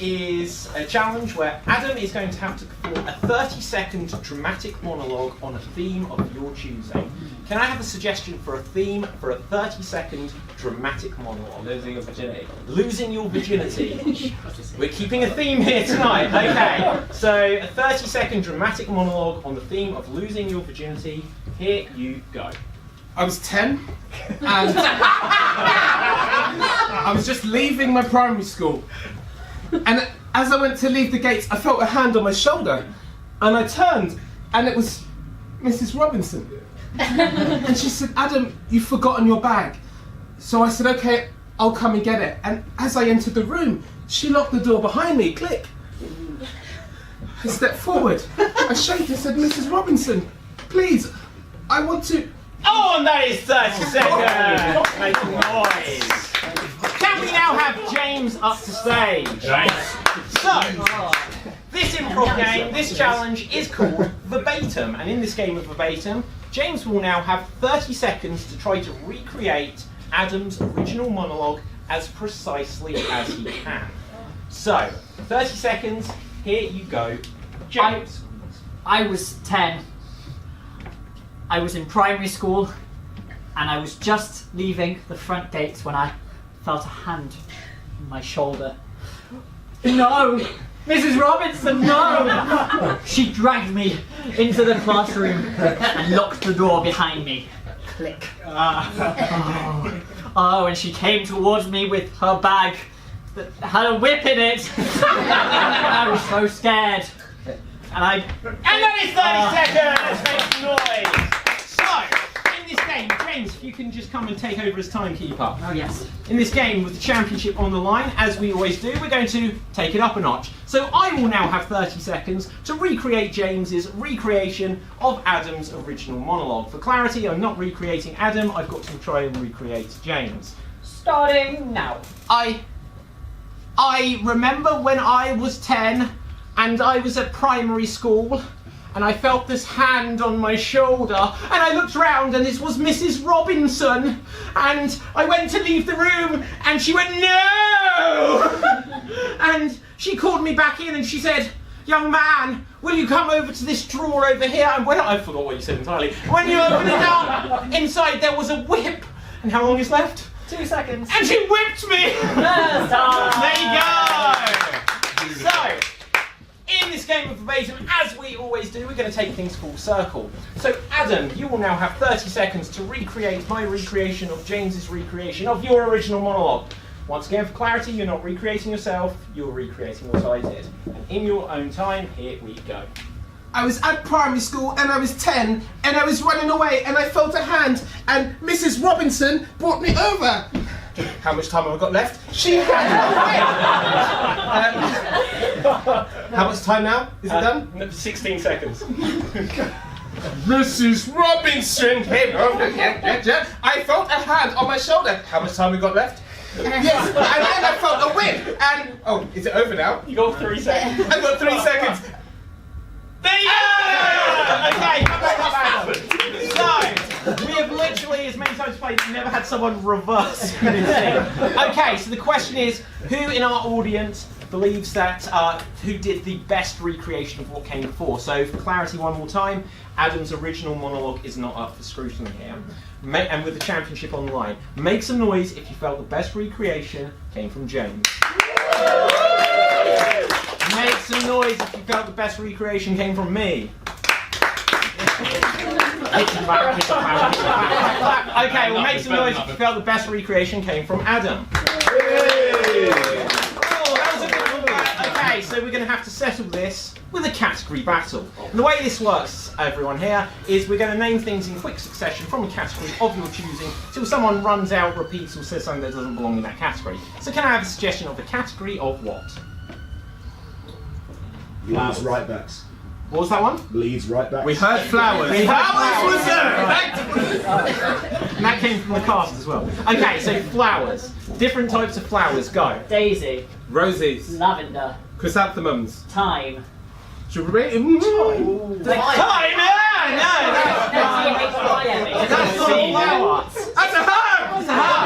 is a challenge where Adam is going to have to perform a 30-second dramatic monologue on a theme of your choosing. Can I have a suggestion for a theme for a 30-second dramatic monologue? Losing your virginity. Losing your virginity. We're keeping a theme here tonight. Okay, so a 30-second dramatic monologue on the theme of losing your virginity. Here you go. I was 10 and I was just leaving my primary school, and as I went to leave the gates I felt a hand on my shoulder and I turned and it was Mrs. Robinson, and she said, "Adam, you've forgotten your bag." So I said, "Okay, I'll come and get it." And as I entered the room she locked the door behind me. Click. I stepped forward, I shaked and said, "Mrs. Robinson, please, I want to..." Oh, and that is 30 seconds! Make some noise! Can we now have James up to stage? So, this improv game, this challenge is called Verbatim, and in this game of Verbatim, James will now have 30 seconds to try to recreate Adam's original monologue as precisely as he can. So, 30 seconds, here you go. James. I was 10. I was in primary school and I was just leaving the front gates when I felt a hand on my shoulder. No! Mrs. Robinson, no! She dragged me into the classroom and locked the door behind me. Click. Oh, and she came towards me with her bag that had a whip in it. I was so scared. And that is 30 seconds! Make some noise! So, in this game, James, if you can just come and take over as timekeeper. Oh yes. In this game, with the championship on the line, as we always do, we're going to take it up a notch. So I will now have 30 seconds to recreate James's recreation of Adam's original monologue. For clarity, I'm not recreating Adam, I've got to try and recreate James. Starting now. I remember when I was 10 and I was at primary school and I felt this hand on my shoulder and I looked round and it was Mrs. Robinson and I went to leave the room and she went, "No!" And she called me back in and she said, "Young man, will you come over to this drawer over here?" And when I forgot what you said entirely. When you open it up, inside there was a whip. And how long is left? 2 seconds. And she whipped me! There you go! So, in this game of Verbatim, as we always do, we're going to take things full circle. So, Adam, you will now have 30 seconds to recreate my recreation of James's recreation of your original monologue. Once again, for clarity, you're not recreating yourself, you're recreating what I did. And in your own time, here we go. I was at primary school and I was 10 and I was running away and I felt a hand and Mrs. Robinson brought me over. How much time have I got left? She had how much time now? Is it done? 16 seconds. Mrs. Robinson came over. I felt a hand on my shoulder. How much time we got left? Yes, and then I felt a whip and... Oh, is it over now? You got 3 seconds. I've got 3 seconds. There you go! Okay, come back. So, we have literally, as many times played, never had someone reverse anything. Okay, so the question is, who in our audience believes that, who did the best recreation of what came before? So, for clarity one more time, Adam's original monologue is not up for scrutiny here. And with the championship on the line, make some noise if you felt the best recreation came from James. Make some noise if you felt the best recreation came from me. Okay, well, make some noise if you felt the best recreation came from Adam. Oh, that was a good one. Okay, so we're going to have to settle this with a category battle. And the way this works, everyone here, is we're going to name things in quick succession from a category of your choosing till someone runs out, repeats, or says something that doesn't belong in that category. So can I have a suggestion of a category of what? Leeds right backs. What was that one? Leeds right backs. We heard flowers. Flowers was there! And that came from the cast as well. Okay, so flowers. Different types of flowers, go. Daisy. Roses. Lavender. Chrysanthemums. Time. Strawberry. Time! No! That's not a flower! That's a herb! It's a herb!